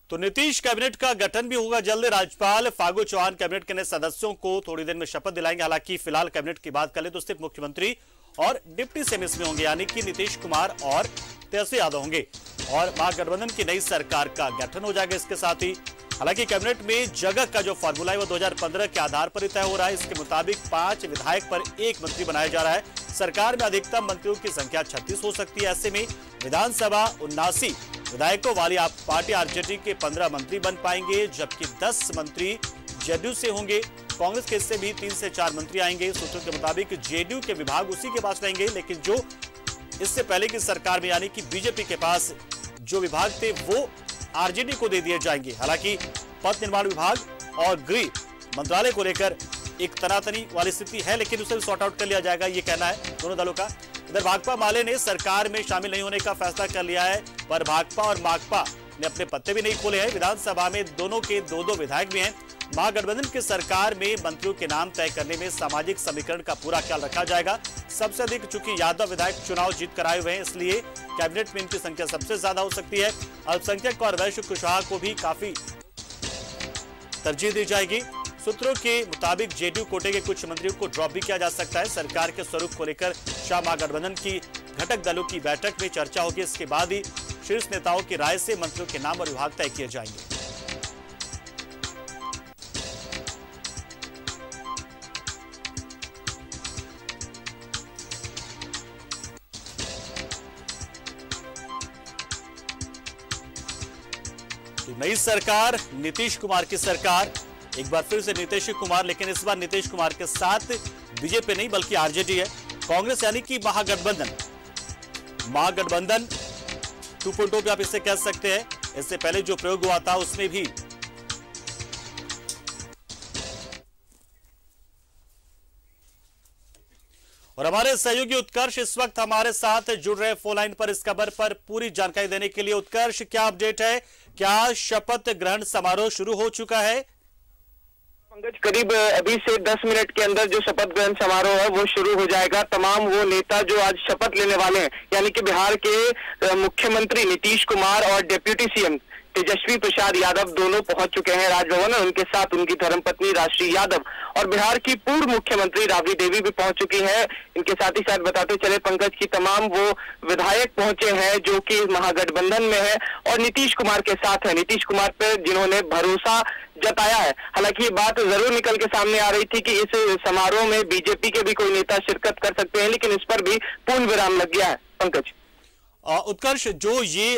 तो नीतीश कैबिनेट का गठन भी होगा जल्द। राज्यपाल फागू चौहान कैबिनेट के नए सदस्यों को थोड़ी देर में शपथ दिलाएंगे। हालांकि फिलहाल कैबिनेट की बात करें तो सिर्फ मुख्यमंत्री और डिप्टी सीएम इसमें होंगे, यानी कि नीतीश कुमार और तेजस्वी यादव होंगे और महागठबंधन की नई सरकार का गठन हो जाएगा इसके साथ ही। हालांकि कैबिनेट में जगह का जो फॉर्मूला है वो 2015 के आधार पर ही तय हो रहा है। इसके मुताबिक 5 विधायक पर 1 मंत्री बनाया जा रहा है। सरकार में अधिकतम मंत्रियों की संख्या 36 हो सकती है। ऐसे में विधानसभा 79 विधायकों वाली पार्टी आरजेडी के 15 मंत्री बन पाएंगे, जबकि 10 मंत्री जेडीयू से होंगे। कांग्रेस के हिस्से भी 3 से 4 मंत्री आएंगे। सूत्रों के मुताबिक जेडीयू के विभाग उसी के पास रहेंगे, लेकिन जो इससे पहले की सरकार में यानी कि बीजेपी के पास जो विभाग थे वो आरजेडी को दे दिए जाएंगे। हालांकि पथ निर्माण विभाग और गृह मंत्रालय को लेकर एक तनातनी वाली स्थिति है, लेकिन उसे सॉर्ट आउट कर लिया जाएगा, ये कहना है दोनों दलों का। इधर भाकपा माले ने सरकार में शामिल नहीं होने का फैसला कर लिया है, पर भाकपा और माकपा ने अपने पत्ते भी नहीं खोले हैं। विधानसभा में दोनों के 2-2 विधायक भी हैं। महागठबंधन की सरकार में मंत्रियों के नाम तय करने में सामाजिक समीकरण का पूरा ख्याल रखा जाएगा। सबसे अधिक चूंकि यादव विधायक चुनाव जीत कर आए हुए हैं, इसलिए कैबिनेट में इनकी संख्या सबसे ज्यादा हो सकती है। अल्पसंख्यक और वैश्य कुशवाहा को भी काफी तरजीह दी जाएगी। सूत्रों के मुताबिक जेडीयू कोटे के कुछ मंत्रियों को ड्रॉप भी किया जा सकता है। सरकार के स्वरूप को लेकर शाह महागठबंधन की घटक दलों की बैठक में चर्चा होगी। इसके बाद ही शीर्ष नेताओं की राय से मंत्रियों के नाम और विभाग तय किए जाएंगे। तो नई सरकार नीतीश कुमार की सरकार, एक बार फिर से नीतीश कुमार, लेकिन इस बार नीतीश कुमार के साथ बीजेपी नहीं बल्कि आरजेडी है। कांग्रेस यानी कि महागठबंधन 2.0 पे आप इसे कह सकते हैं। इससे पहले जो प्रयोग हुआ था उसमें भी और हमारे सहयोगी उत्कर्ष इस वक्त हमारे साथ जुड़ रहे फोन लाइन पर इस खबर पर पूरी जानकारी देने के लिए। उत्कर्ष, क्या अपडेट है? क्या शपथ ग्रहण समारोह शुरू हो चुका है? पंकज, करीब अभी से 10 मिनट के अंदर जो शपथ ग्रहण समारोह है वो शुरू हो जाएगा। तमाम वो नेता जो आज शपथ लेने वाले हैं, यानी कि बिहार के मुख्यमंत्री नीतीश कुमार और डिप्टी सीएम तेजस्वी प्रसाद यादव दोनों पहुंच चुके हैं राजभवन। और उनके साथ उनकी धर्मपत्नी राष्ट्रीय यादव और बिहार की पूर्व मुख्यमंत्री राबड़ी देवी भी पहुंच चुकी हैं। इनके साथ ही साथ बताते चले पंकज की तमाम वो विधायक पहुंचे हैं जो कि महागठबंधन में है और नीतीश कुमार के साथ है, नीतीश कुमार पर जिन्होंने भरोसा जताया है। हालांकि ये बात जरूर निकल के सामने आ रही थी कि इस समारोह में बीजेपी के भी कोई नेता शिरकत कर सकते हैं, लेकिन इस पर भी पूर्ण विराम लग गया है। पंकज, उत्कर्ष, जो ये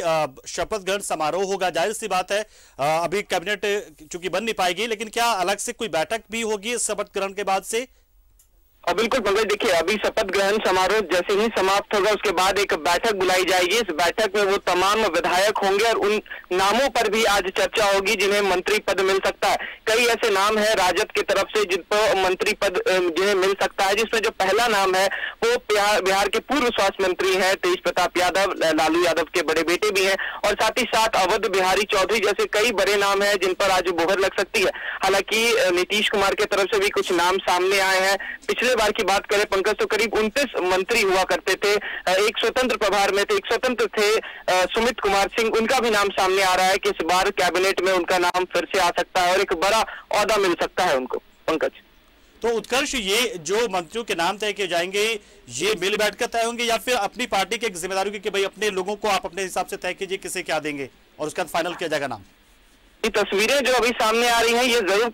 शपथ ग्रहण समारोह होगा, जाहिर सी बात है अभी कैबिनेट चूंकि बन नहीं पाएगी, लेकिन क्या अलग से कोई बैठक भी होगी इस शपथ ग्रहण के बाद से? बिल्कुल पंकज, देखिए अभी शपथ ग्रहण समारोह जैसे ही समाप्त होगा उसके बाद एक बैठक बुलाई जाएगी। इस बैठक में वो तमाम विधायक होंगे और उन नामों पर भी आज चर्चा होगी जिन्हें मंत्री पद मिल सकता है। कई ऐसे नाम है राजद की तरफ से जिन पर मंत्री पद जिन्हें मिल सकता है, जिसमें जो पहला नाम है वो बिहार के पूर्व स्वास्थ्य मंत्री है तेज प्रताप यादव, लालू यादव के बड़े बेटे भी हैं, और साथ ही साथ अवध बिहारी चौधरी जैसे कई बड़े नाम है जिन पर आज मुहर लग सकती है। हालांकि नीतीश कुमार की तरफ से भी कुछ नाम सामने आए हैं। पिछले बार की बात करें पंकज तो करीब 29 मंत्री हुआ करते थे, एक स्वतंत्र प्रभार में थे, एक स्वतंत्र थे सुमित कुमार सिंह, उनका भी नाम सामने आ रहा है कि इस बार कैबिनेट में उनका नाम फिर से आ सकता है और एक बड़ा ओहदा मिल सकता है उनको। पंकज, तो उत्कर्ष, ये जो मंत्रियों के नाम तय किए जाएंगे ये मिल बैठकर तय होंगे या फिर अपनी पार्टी की जिम्मेदारी होगी कि भाई अपने लोगों को आप अपने हिसाब से तय कीजिए किसे क्या देंगे और उसका फाइनल किया जाएगा नाम? ये तस्वीरें जो अभी सामने आ रही हैं ये जरूर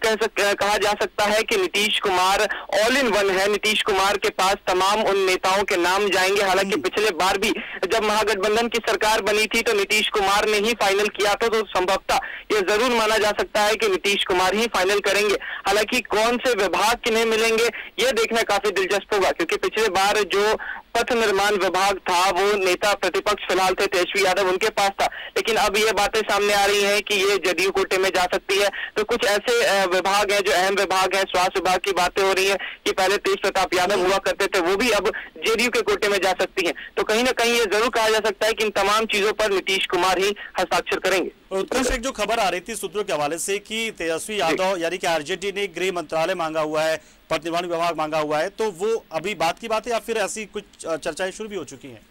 कहा जा सकता है कि Nitish Kumar all in one है। नीतीश कुमार के पास तमाम उन नेताओं के नाम जाएंगे। हालांकि पिछले बार भी जब महागठबंधन की सरकार बनी थी तो नीतीश कुमार ने ही फाइनल किया था, तो संभवतः ये जरूर माना जा सकता है कि नीतीश कुमार ही फाइनल करेंगे। हालांकि कौन से विभाग किन्हें मिलेंगे ये देखना काफी दिलचस्प होगा, क्योंकि पिछले बार जो पथ निर्माण विभाग था वो नेता प्रतिपक्ष फिलहाल थे तेजस्वी यादव, उनके पास था, लेकिन अब ये बातें सामने आ रही हैं कि ये जेडीयू कोटे में जा सकती है। तो कुछ ऐसे विभाग हैं जो अहम विभाग है, स्वास्थ्य विभाग की बातें हो रही है कि पहले तेज प्रताप यादव हुआ करते थे, वो भी अब जेडीयू के कोटे में जा सकती है। तो कहीं ना कहीं ये जरूर कहा जा सकता है कि इन तमाम चीजों पर नीतीश कुमार ही हस्ताक्षर करेंगे। उत्कर्ष, एक जो खबर आ रही थी सूत्रों के हवाले से कि तेजस्वी यादव यानी कि आरजेडी ने गृह मंत्रालय मांगा हुआ है, पथ निर्माण विभाग मांगा हुआ है, तो वो अभी बात की बात है या फिर ऐसी कुछ चर्चाएं शुरू भी हो चुकी हैं?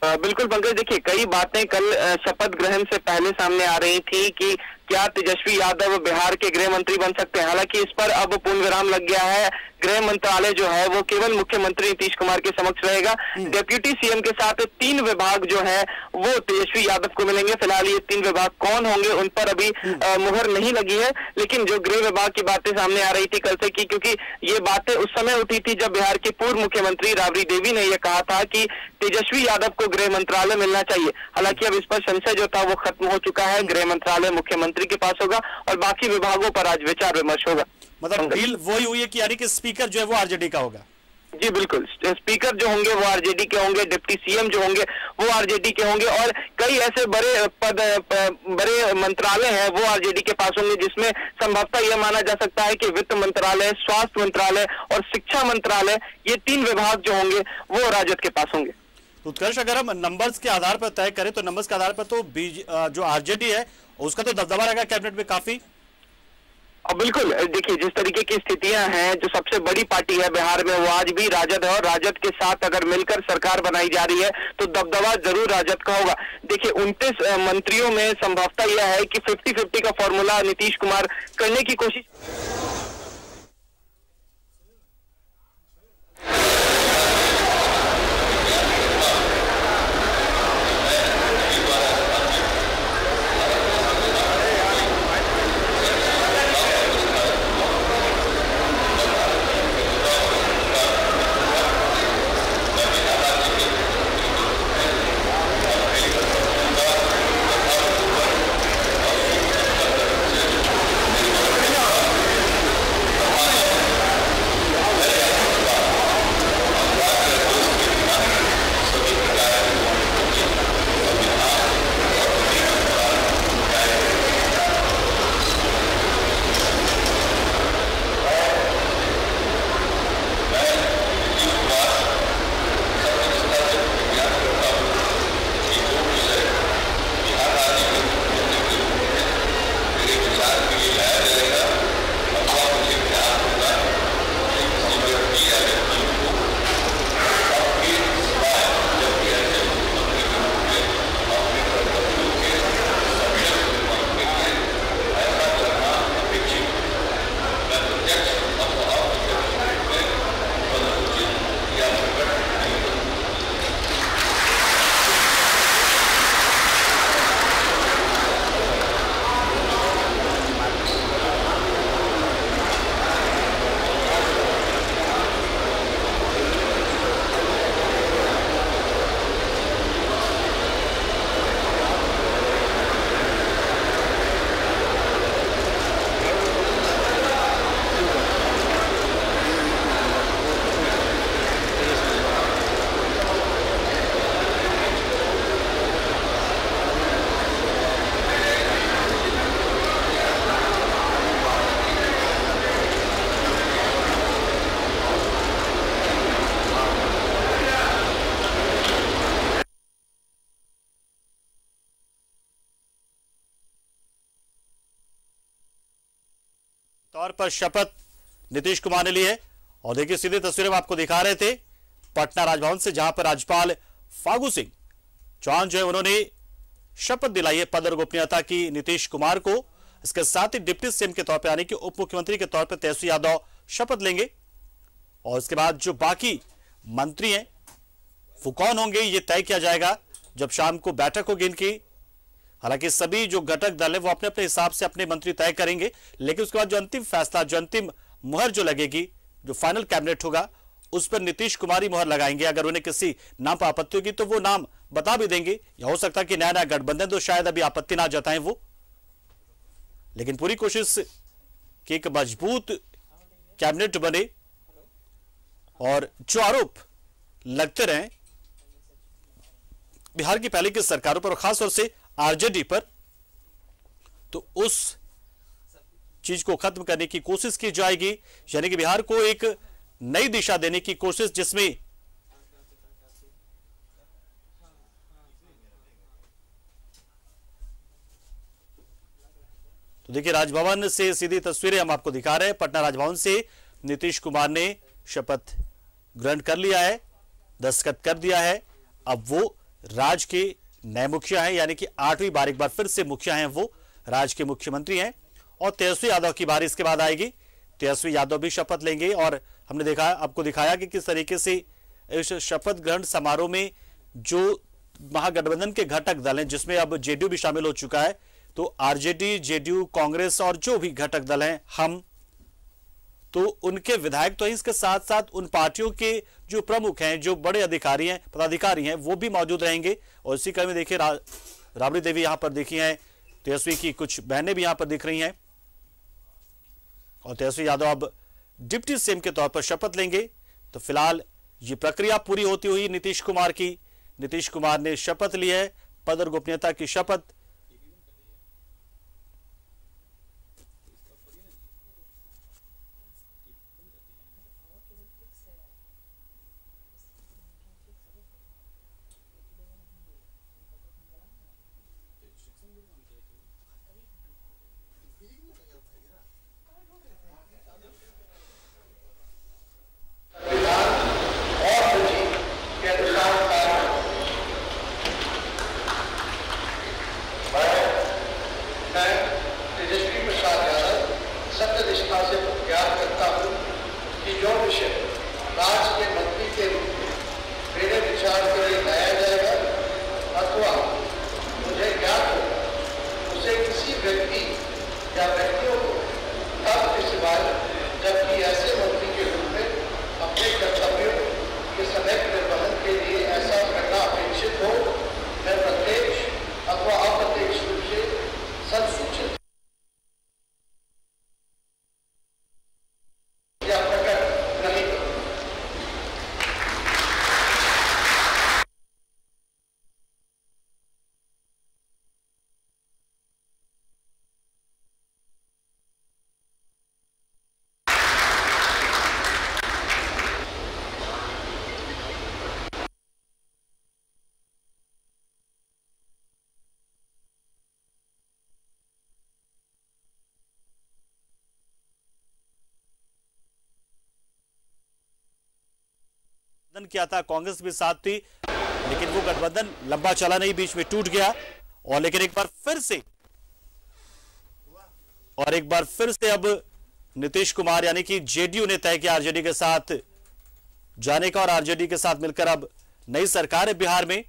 बिल्कुल पंकज, देखिए कई बातें कल शपथ ग्रहण से पहले सामने आ रही थी कि क्या तेजस्वी यादव बिहार के गृह मंत्री बन सकते हैं? हालांकि इस पर अब पूर्ण विराम लग गया है। गृह मंत्रालय जो है वो केवल मुख्यमंत्री नीतीश कुमार के समक्ष रहेगा। डिप्टी सीएम के साथ 3 विभाग जो है वो तेजस्वी यादव को मिलेंगे। फिलहाल ये 3 विभाग कौन होंगे उन पर अभी मुहर नहीं लगी है, लेकिन जो गृह विभाग की बातें सामने आ रही थी कल से की, क्योंकि ये बातें उस समय उठी थी जब बिहार की पूर्व मुख्यमंत्री राबड़ी देवी ने यह कहा था कि तेजस्वी यादव को गृह मंत्रालय मिलना चाहिए। हालांकि अब इस पर संशय जो था वो खत्म हो चुका है। गृह मंत्रालय मुख्यमंत्री के पास होगा और बाकी विभागों पर आज विचार विमर्श होगा। मतलब डील वही हुई है कि यानी कि स्पीकर जो है वो आरजेडी का होगा। जी बिल्कुल, स्पीकर जो होंगे वो आरजेडी के होंगे, डिप्टी सीएम जो होंगे वो आरजेडी के होंगे और कई ऐसे बड़े मंत्रालय हैं वो आरजेडी के पास होंगे, जिसमें संभवतः यह माना जा सकता है कि वित्त मंत्रालय, स्वास्थ्य मंत्रालय और शिक्षा मंत्रालय, ये 3 विभाग जो होंगे वो राजद के पास होंगे। उत्कर्ष, अगर हम नंबर्स के आधार पर तय करें तो नंबर्स के आधार पर तो जो आरजेडी है उसका तो दबदबा रहेगा कैबिनेट में काफी। और बिल्कुल देखिए, जिस तरीके की स्थितियां हैं, जो सबसे बड़ी पार्टी है बिहार में वो आज भी राजद है और राजद के साथ अगर मिलकर सरकार बनाई जा रही है तो दबदबा जरूर राजद का होगा। देखिए 29 मंत्रियों में संभवतः यह है कि 50-50 का फॉर्मूला नीतीश कुमार करने की कोशिश। तौर पर शपथ नीतीश कुमार ने ली है और देखिए सीधी तस्वीरें आपको दिखा रहे थे पटना राजभवन से, जहां पर राज्यपाल फागू सिंह चौहान जो है उन्होंने शपथ दिलाई है पद और गोपनीयता की नीतीश कुमार को। इसके साथ ही डिप्टी सीएम के तौर पर यानी कि उप मुख्यमंत्री के तौर पर तेजस्वी यादव शपथ लेंगे और इसके बाद जो बाकी मंत्री हैं वो कौन होंगे ये तय किया जाएगा जब शाम को बैठक होगी इनकी। हालांकि सभी जो घटक दल है वो अपने अपने हिसाब से अपने मंत्री तय करेंगे, लेकिन उसके बाद जो अंतिम फैसला, जो अंतिम मुहर जो लगेगी, जो फाइनल कैबिनेट होगा उस पर नीतीश कुमार ही मुहर लगाएंगे। अगर उन्हें किसी नाम पर आपत्ति होगी तो वो नाम बता भी देंगे, या हो सकता है कि नया नया गठबंधन तो शायद अभी आपत्ति ना जताएं वो, लेकिन पूरी कोशिश कि एक मजबूत कैबिनेट बने और जो आरोप लगते रहे बिहार की पहले की सरकारों पर और खासतौर से आरजेडी पर, तो उस चीज को खत्म करने की कोशिश की जाएगी, यानी कि बिहार को एक नई दिशा देने की कोशिश, जिसमें तो देखिए राजभवन से सीधी तस्वीरें हम आपको दिखा रहे हैं। पटना राजभवन से नीतीश कुमार ने शपथ ग्रहण कर लिया है, दस्तखत कर दिया है। अब वो राज्य के नए मुखिया हैं, यानी कि 8वीं बार एक बार फिर से मुखिया हैं वो राज्य के मुख्यमंत्री हैं और तेजस्वी यादव की बारी इसके बाद आएगी। तेजस्वी यादव भी शपथ लेंगे और हमने देखा, आपको दिखाया कि किस तरीके से इस शपथ ग्रहण समारोह में जो महागठबंधन के घटक दल हैं, जिसमें अब जेडीयू भी शामिल हो चुका है, तो आरजेडी, जेडीयू, कांग्रेस और जो भी घटक दल हैं, हम तो उनके विधायक तो इसके साथ साथ उन पार्टियों के जो प्रमुख हैं, जो बड़े अधिकारी हैं, पदाधिकारी हैं, वो भी मौजूद रहेंगे। और इसी क्रम में देखिए राबड़ी देवी यहां पर देखी हैं, तेजस्वी की कुछ बहनें भी यहां पर दिख रही हैं और तेजस्वी यादव अब डिप्टी सीएम के तौर पर शपथ लेंगे। तो फिलहाल ये प्रक्रिया पूरी होती हुई नीतीश कुमार की, नीतीश कुमार ने शपथ ली है, पद और गोपनीयता की शपथ। किया था, कांग्रेस भी साथ थी, लेकिन वो गठबंधन लंबा चला नहीं, बीच में टूट गया। और लेकिन एक बार फिर से अब नीतीश कुमार यानी कि जेडीयू ने तय किया आरजेडी के साथ जाने का और आरजेडी के साथ मिलकर अब नई सरकार है बिहार में।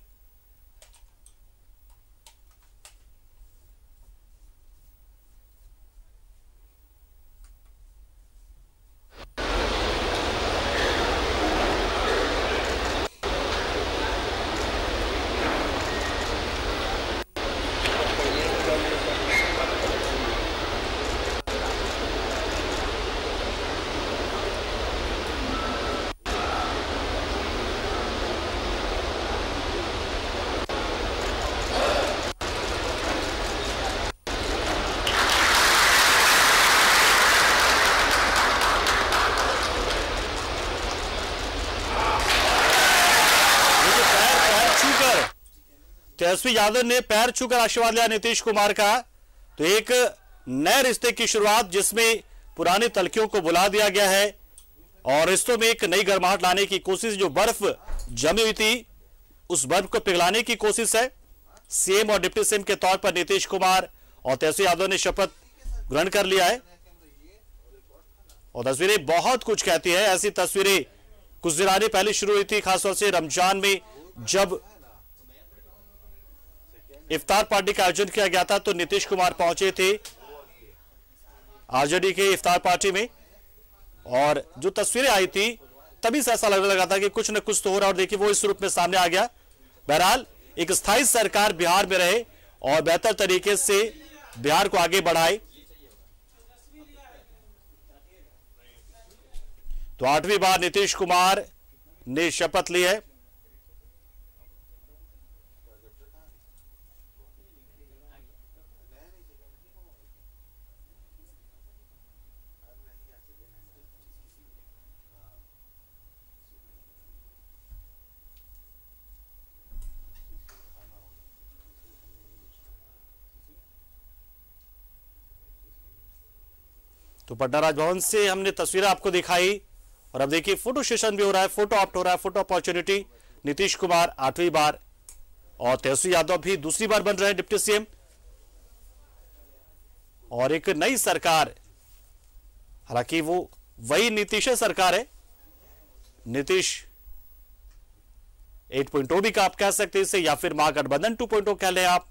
तेजस्वी यादव ने पैर छूकर आशीर्वाद लिया नीतीश कुमार का। तो एक नए रिश्ते की शुरुआत, जिसमें पुरानी तलखियों को बुला दिया गया है और रिश्तों में एक नई गर्माहट लाने की कोशिश। जो बर्फ जमी हुई थी, उस बर्फ को पिघलाने की कोशिश है। सीएम और डिप्टी सीएम के तौर पर नीतीश कुमार और तेजस्वी यादव ने शपथ ग्रहण कर लिया है और तस्वीरें बहुत कुछ कहती है। ऐसी तस्वीरें कुछ दिन आने पहले शुरू हुई थी, खासतौर से रमजान में जब इफ्तार पार्टी का आयोजन किया गया था, तो नीतीश कुमार पहुंचे थे आरजेडी के इफ्तार पार्टी में और जो तस्वीरें आई थी, तभी से ऐसा लगने लगा था कि कुछ न कुछ तो हो रहा, और देखिए वो इस रूप में सामने आ गया। बहरहाल एक स्थायी सरकार बिहार में रहे और बेहतर तरीके से बिहार को आगे बढ़ाए। तो 8वीं बार नीतीश कुमार ने शपथ ली है। तो पटना राजभवन से हमने तस्वीरें आपको दिखाई और अब देखिए फोटो सेशन भी हो रहा है, फोटो ऑप्ट हो रहा है, फोटो अपॉर्चुनिटी। नीतीश कुमार 8वीं बार और तेजस्वी यादव भी दूसरी बार बन रहे हैं डिप्टी सीएम। और एक नई सरकार, हालांकि वो वही नीतीश सरकार है, नीतीश 8.0 भी का आप कह सकते हैं इसे, या फिर महागठबंधन 2.0 कह लें आप,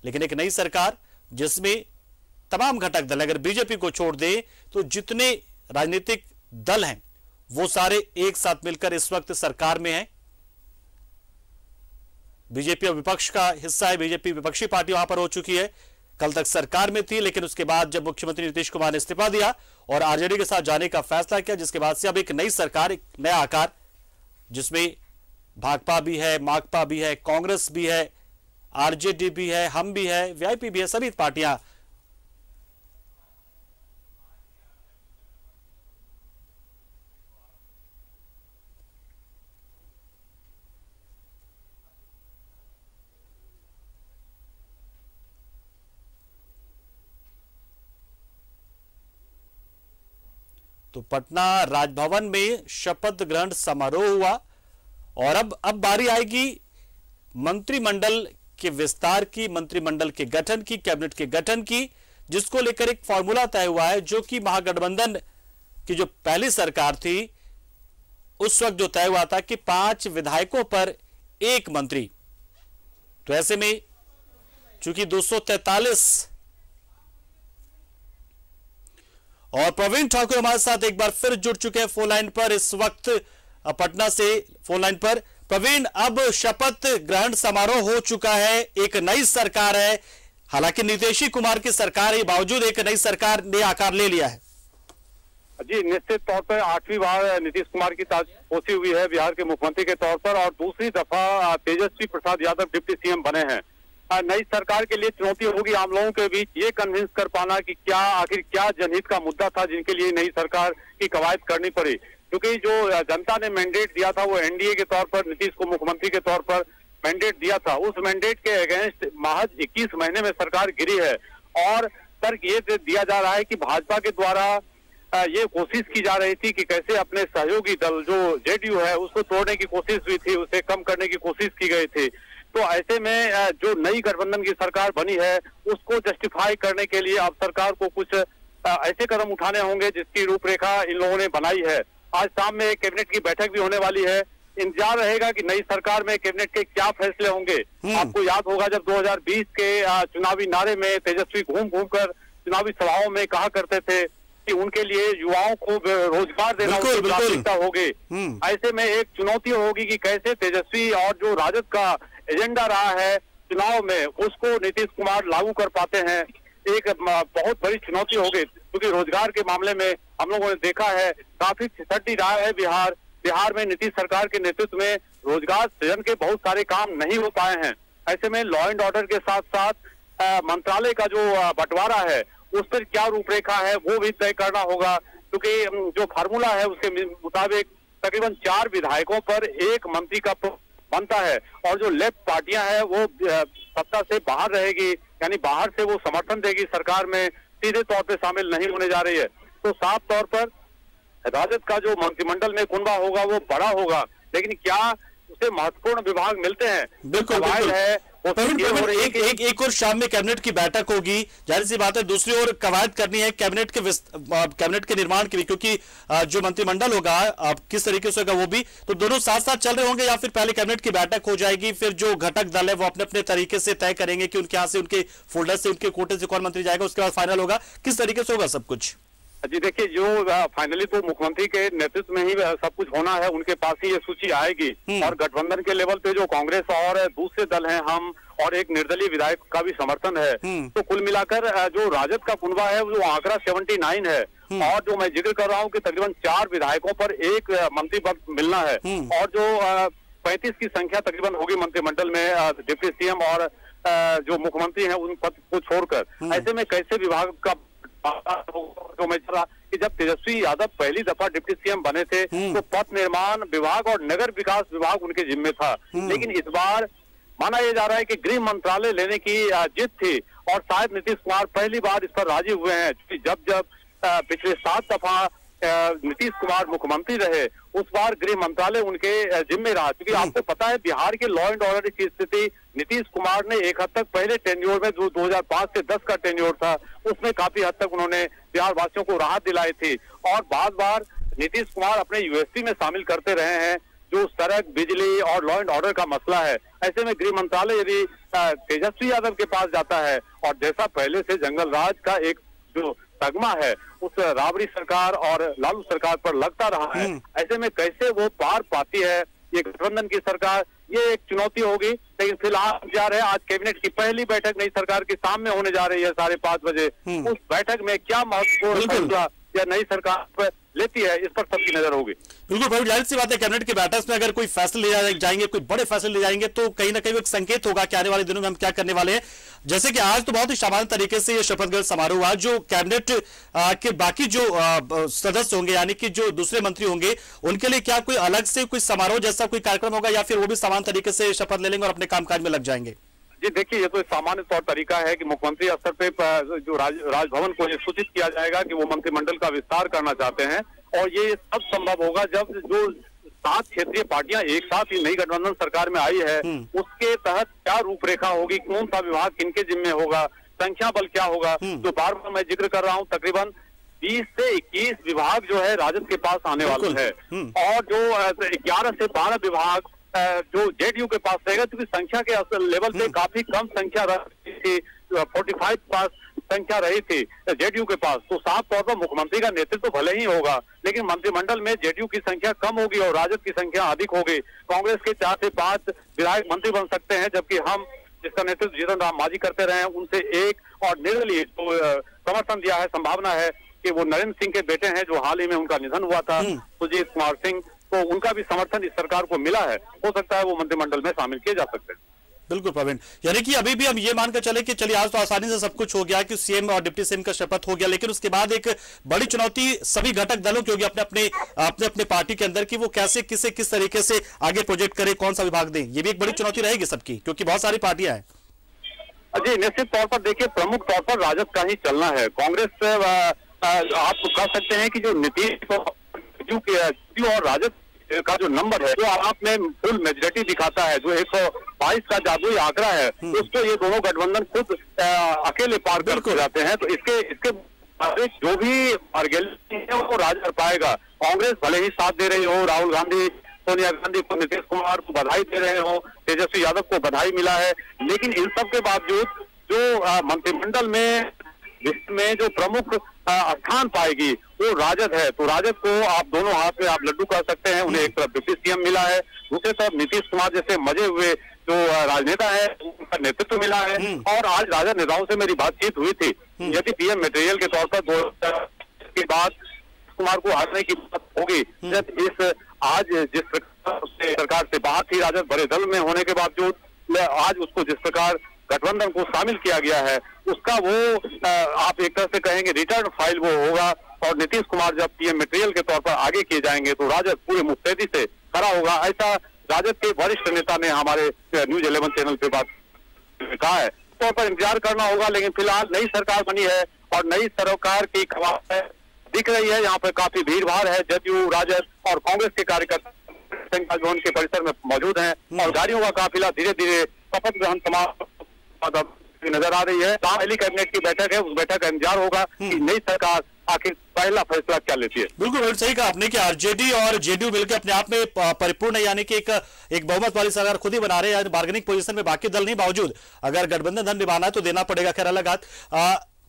लेकिन एक नई सरकार जिसमें तमाम घटक दल, अगर बीजेपी को छोड़ दे तो जितने राजनीतिक दल हैं वो सारे एक साथ मिलकर इस वक्त सरकार में हैं। बीजेपी और विपक्ष का हिस्सा है, बीजेपी विपक्षी पार्टी वहां पर हो चुकी है, कल तक सरकार में थी, लेकिन उसके बाद जब मुख्यमंत्री नीतीश कुमार ने इस्तीफा दिया और आरजेडी के साथ जाने का फैसला किया, जिसके बाद से अब एक नई सरकार, एक नया आकार, जिसमें भाकपा भी है, माकपा भी है, कांग्रेस भी है, आरजेडी भी है, हम भी है, वीआईपी भी है, सभी पार्टियां तो पटना राजभवन में शपथ ग्रहण समारोह हुआ और अब बारी आएगी मंत्रिमंडल के विस्तार की, मंत्रिमंडल के गठन की, कैबिनेट के गठन की, जिसको लेकर एक फॉर्मूला तय हुआ है, जो कि महागठबंधन की जो पहली सरकार थी उस वक्त जो तय हुआ था कि 5 विधायकों पर 1 मंत्री। तो ऐसे में चूंकि 243 और प्रवीण ठाकुर हमारे साथ एक बार फिर जुड़ चुके हैं फोन लाइन पर, इस वक्त पटना से फोन लाइन पर। प्रवीण, अब शपथ ग्रहण समारोह हो चुका है, एक नई सरकार है, हालांकि नीतीश कुमार की सरकार के बावजूद एक नई सरकार ने आकार ले लिया है। जी, निश्चित तौर पर 8वीं बार नीतीश कुमार की ताजपोशी हुई है बिहार के मुख्यमंत्री के तौर पर, और दूसरी दफा तेजस्वी प्रसाद यादव डिप्टी सीएम बने हैं। नई सरकार के लिए चुनौती होगी आम लोगों के बीच ये कन्विंस कर पाना कि आखिर क्या जनहित का मुद्दा था जिनके लिए नई सरकार की कवायद करनी पड़ी, क्योंकि जो जनता ने मैंडेट दिया था वो एनडीए के तौर पर नीतीश को मुख्यमंत्री के तौर पर मैंडेट दिया था, उस मैंडेट के अगेंस्ट महज 21 महीने में सरकार गिरी है। और तर्क ये दिया जा रहा है कि भाजपा के द्वारा ये कोशिश की जा रही थी कि कैसे अपने सहयोगी दल जो जेडीयू है उसको तोड़ने की कोशिश हुई थी, उसे कम करने की कोशिश की गई थी। तो ऐसे में जो नई गठबंधन की सरकार बनी है उसको जस्टिफाई करने के लिए अब सरकार को कुछ ऐसे कदम उठाने होंगे जिसकी रूपरेखा इन लोगों ने बनाई है। आज शाम में कैबिनेट की बैठक भी होने वाली है, इंतजार रहेगा कि नई सरकार में कैबिनेट के क्या फैसले होंगे। आपको याद होगा जब 2020 के चुनावी नारे में तेजस्वी घूम घूम कर चुनावी सभाओं में कहा करते थे कि उनके लिए युवाओं को रोजगार देना उसकी प्राथमिकता होगी। ऐसे में एक चुनौती होगी कि कैसे तेजस्वी और जो राजद का एजेंडा रहा है चुनाव में उसको नीतीश कुमार लागू कर पाते हैं। एक बहुत बड़ी चुनौती होगी, क्योंकि रोजगार के मामले में हम लोगों ने देखा है काफी फिसड्डी रहा है बिहार में नीतीश सरकार के नेतृत्व में रोजगार सृजन के बहुत सारे काम नहीं हो पाए हैं। ऐसे में लॉ एंड ऑर्डर के साथ साथ मंत्रालय का जो बंटवारा है उस पर क्या रूपरेखा है वो भी तय करना होगा, क्योंकि जो फार्मूला है उसके मुताबिक तकरीबन 4 विधायकों पर 1 मंत्री का बनता है, और जो लेफ्ट पार्टियां हैं वो सत्ता से बाहर रहेगी, यानी बाहर से वो समर्थन देगी सरकार में, सीधे तौर पे शामिल नहीं होने जा रही है। तो साफ तौर पर राजद का जो मंत्रिमंडल में कुनबा होगा वो बड़ा होगा, लेकिन क्या उसे महत्वपूर्ण विभाग मिलते हैं? बिल्कुल, बिल्कुल। है एक और शाम में कैबिनेट की बैठक होगी, जाहिर सी बात है दूसरी ओर कवायद करनी है कैबिनेट के निर्माण की भी, क्योंकि जो मंत्रिमंडल होगा किस तरीके से होगा वो भी, तो दोनों साथ साथ चल रहे होंगे, या फिर पहले कैबिनेट की बैठक हो जाएगी, फिर जो घटक दल है वो अपने अपने तरीके से तय करेंगे कि उनके यहाँ से, उनके फोल्डर से, उनके कोटे से कौन मंत्री जाएगा, उसके बाद फाइनल होगा, किस तरीके से होगा सब कुछ? जी देखिए, जो फाइनली तो मुख्यमंत्री के नेतृत्व में ही सब कुछ होना है, उनके पास ही ये सूची आएगी, और गठबंधन के लेवल पे जो कांग्रेस और दूसरे दल हैं, हम और एक निर्दलीय विधायक का भी समर्थन है, तो कुल मिलाकर जो राजद का कुनबा है वो आंकड़ा 79 है, और जो मैं जिक्र कर रहा हूँ कि तकरीबन 4 विधायकों पर 1 मंत्री पद मिलना है, और जो 35 की संख्या तकरीबन होगी मंत्रिमंडल में डिप्टी सीएम और जो मुख्यमंत्री है उन पद को छोड़कर। ऐसे में कैसे विभाग का जो मैं चला कि जब तेजस्वी यादव पहली दफा डिप्टी सीएम बने थे तो पथ निर्माण विभाग और नगर विकास विभाग उनके जिम्मे था, लेकिन इस बार माना यह जा रहा है कि गृह मंत्रालय लेने की जिद थी, और शायद नीतीश कुमार पहली बार इस पर राजी हुए हैं, क्योंकि जब पिछले 7 दफा नीतीश कुमार मुख्यमंत्री रहे उस बार गृह मंत्रालय उनके जिम्मे रहा, क्योंकि आपको पता है बिहार के लॉ एंड ऑर्डर की स्थिति नीतीश कुमार ने एक हद तक पहले टेन्योर में जो 2005 से 10 का टेन्योर था उसमें काफी हद तक उन्होंने बिहार वासियों को राहत दिलाई थी, और बार नीतीश कुमार अपने यूएसपी में शामिल करते रहे हैं जो सड़क, बिजली और लॉ एंड ऑर्डर का मसला है। ऐसे में गृह मंत्रालय यदि तेजस्वी यादव के पास जाता है और जैसा पहले से जंगल राज का एक जो तगमा है उस राबड़ी सरकार और लालू सरकार पर लगता रहा है, ऐसे में कैसे वो पार पाती है ये गठबंधन की सरकार, ये एक चुनौती होगी। लेकिन फिलहाल जा रहे हैं, आज कैबिनेट की पहली बैठक नई सरकार के सामने होने जा रही है 5:30 बजे। उस बैठक में क्या महत्वपूर्ण फैसला या नई सरकार पर लेती है, इस पर सबकी नजर होगी। बिल्कुल भाई, जाहिर सी बात है कैबिनेट की बैठक में अगर कोई फैसले ले जाएंगे, कोई बड़े फैसले ले जाएंगे तो कहीं ना कहीं एक संकेत होगा कि आने वाले दिनों में हम क्या करने वाले हैं। जैसे कि आज तो बहुत ही सामान्य तरीके से ये शपथ ग्रहण समारोह हुआ, जो कैबिनेट के बाकी जो सदस्य होंगे यानी कि जो दूसरे मंत्री होंगे उनके लिए क्या कोई अलग से कोई समारोह जैसा कोई कार्यक्रम होगा या फिर वो भी सामान्य तरीके से शपथ ले लेंगे और अपने कामकाज में लग जाएंगे? जी देखिए, ये तो सामान्य तौर तरीका है कि मुख्यमंत्री स्तर पे जो राजभवन को ये सूचित किया जाएगा कि वो मंत्रिमंडल का विस्तार करना चाहते हैं, और ये तब संभव होगा जब जो 7 क्षेत्रीय पार्टियां एक साथ ही नई गठबंधन सरकार में आई है उसके तहत क्या रूपरेखा होगी, कौन सा विभाग किनके जिम्मे होगा, संख्या बल क्या होगा। जो बार बार मैं जिक्र कर रहा हूँ, तकरीबन 20 से 21 विभाग जो है राजद के पास आने वाले हैं, और जो 11 से 12 विभाग जो जेडीयू के पास रहेगा, क्योंकि संख्या के लेवल पे काफी कम संख्या रही थी, 45 पास संख्या रही थी जेडीयू के पास। तो साफ तौर पर मुख्यमंत्री का नेतृत्व तो भले ही होगा, लेकिन मंत्रिमंडल में जेडीयू की संख्या कम होगी और राजद की संख्या अधिक होगी। कांग्रेस के 4 से 5 विधायक मंत्री बन सकते हैं, जबकि हम जिसका नेतृत्व जीतन राम मांझी करते रहे हैं उनसे एक, और निर्दलीय तो समर्थन दिया है, संभावना है कि वो नरेंद्र सिंह के बेटे हैं जो हाल ही में उनका निधन हुआ था, सुजीत कुमार सिंह, तो उनका भी समर्थन इस सरकार को मिला है। हो सकता है वो मंत्रिमंडल में शामिल किए जा सकते हैं। बिल्कुल प्रवीण, यानी कि अभी भी हम ये मानकर चले कि चलिए आज तो आसानी से सब कुछ हो गया कि सीएम और डिप्टी सीएम का शपथ हो गया, लेकिन उसके बाद एक बड़ी चुनौती सभी घटक दलों की होगी अपने अपने पार्टी के अंदर कि वो कैसे किस तरीके से आगे प्रोजेक्ट करे, कौन सा विभाग दें। ये भी एक बड़ी चुनौती रहेगी सबकी, क्योंकि बहुत सारी पार्टियां हैं। जी निश्चित तौर पर देखिए, प्रमुख तौर पर राजद का ही चलना है। कांग्रेस आप कह सकते हैं कि जो नीतीश और राजद का जो नंबर है जो आप में फुल मेजोरिटी दिखाता है, जो 122 का जादुई आंकड़ा है, उसको ये दोनों गठबंधन खुद अकेले पार कर जाते हैं। तो इसके जो भी आर्गेनिक है वो राज कर पाएगा। कांग्रेस भले ही साथ दे रही हो, राहुल गांधी, सोनिया गांधी को, नीतीश कुमार को बधाई दे रहे हो, तेजस्वी यादव को बधाई मिला है, लेकिन इन सब के बावजूद जो मंत्रिमंडल में जो प्रमुख स्थान पाएगी वो राजद है। तो राजद को आप दोनों हाथ में आप लड्डू कर सकते हैं। उन्हें एक तरफ डिप्टी सीएम मिला है, दूसरी तरफ नीतीश कुमार जैसे मजे हुए जो राजनेता है उनका नेतृत्व मिला है। और आज राजद नेताओं से मेरी बातचीत हुई थी, यदि पीएम मटेरियल के तौर पर 2000 के बाद कुमार को हटाने की बात होगी, जब आज जिस सरकार से बात थी राजद बड़े दल में होने के बावजूद, आज उसको जिस प्रकार गठबंधन को शामिल किया गया है उसका वो आप एक तरह से कहेंगे रिटर्न फाइल वो होगा। और नीतीश कुमार जब पीएम मटेरियल के तौर पर आगे किए जाएंगे तो राजद पूरे मुस्तैदी से खड़ा होगा, ऐसा राजद के वरिष्ठ नेता ने हमारे न्यूज 11 चैनल पे बात कहा है। तौर पर इंतजार करना होगा, लेकिन फिलहाल नई सरकार बनी है और नई सरकार की खबर दिख रही है। यहाँ पे काफी भीड़ भाड़ है, जदयू, राजद और कांग्रेस के कार्यकर्ता भवन के परिसर में मौजूद हैं और गाड़ियों का काफिला धीरे धीरे शपथ ग्रहण समारोह नजर आ रही है। पहली कैबिनेट की बैठक है, उस बैठक का इंतजार होगा कि नई सरकार आखिर पहला फैसला क्या लेती है। बिल्कुल सही कहा आपने कि आरजेडी और जेडीयू मिलकर अपने आप में परिपूर्ण है, यानी कि एक बहुमत वाली सरकार खुद ही बना रहे हैं, बार्गेनिंग पोजीशन में बाकी दल नहीं, बावजूद अगर गठबंधन धन निभाना है तो देना पड़ेगा। खैर अलग बात,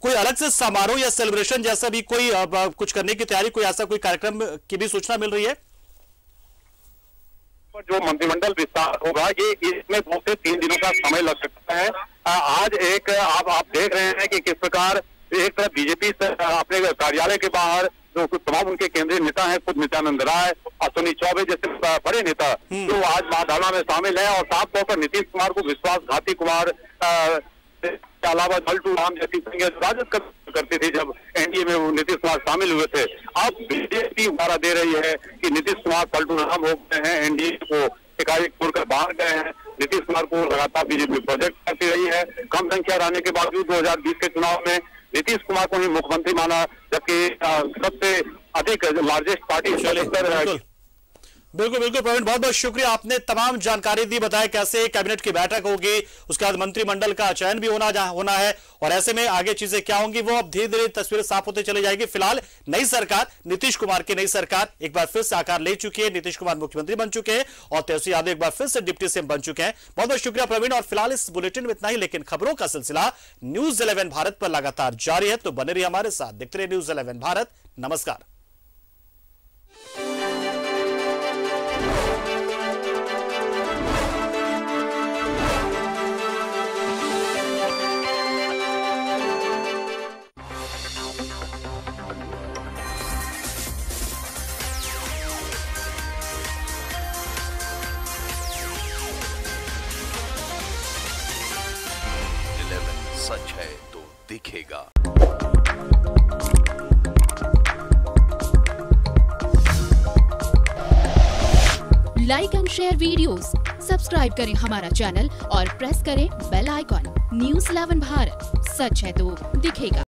कोई अलग से समारोह या सेलिब्रेशन जैसा भी कोई कुछ करने की तैयारी, कोई ऐसा कोई कार्यक्रम की भी सूचना मिल रही है? जो मंत्रिमंडल विस्तार होगा ये इसमें 2 से 3 दिनों का समय लग सकता है। आज एक आप देख रहे हैं कि किस प्रकार एक तरफ बीजेपी अपने कार्यालय के बाहर जो तमाम उनके केंद्रीय नेता हैं, खुद नित्यानंद राय, अश्विनी चौबे जैसे बड़े नेता जो आज महाधरना में शामिल है, और साफ तौर पर नीतीश कुमार को विश्वासघाती कुमार के अलावा जलटू राम जैसी राजद करती थी जब एनडीए में वो नीतीश कुमार शामिल हुए थे। अब बीजेपी वारा दे रही है कि नीतीश कुमार पलटू राम हो गए हैं, एनडीए को एकाएक छोड़कर बाहर गए हैं। नीतीश कुमार को लगातार बीजेपी प्रोजेक्ट करती रही है। कम संख्या रहने के बावजूद 2020 के चुनाव में नीतीश कुमार को ही मुख्यमंत्री माना, जबकि सबसे अधिक लार्जेस्ट पार्टी बिल्कुल बिल्कुल प्रवीण, बहुत बहुत शुक्रिया, आपने तमाम जानकारी दी, बताया कैसे कैबिनेट की बैठक होगी, उसके बाद मंत्रिमंडल का चयन भी होना है और ऐसे में आगे चीजें क्या होंगी वो अब धीरे धीरे तस्वीरें साफ होते चली जाएगी। फिलहाल नई सरकार, नीतीश कुमार की नई सरकार एक बार फिर से आकार ले चुकी है, नीतीश कुमार मुख्यमंत्री बन चुके हैं और तेजस्वी यादव एक बार फिर से डिप्टी सीएम बन चुके हैं। बहुत बहुत शुक्रिया प्रवीण। और फिलहाल इस बुलेटिन में इतना ही, लेकिन खबरों का सिलसिला न्यूज 11 भारत पर लगातार जारी है, तो बने रहिए हमारे साथ, देखते रहिए न्यूज 11 भारत। नमस्कार। सच है तो दिखेगा। Like and share videos, subscribe करें हमारा चैनल और प्रेस करें बेल आइकॉन। न्यूज़ 11 भारत, सच है तो दिखेगा।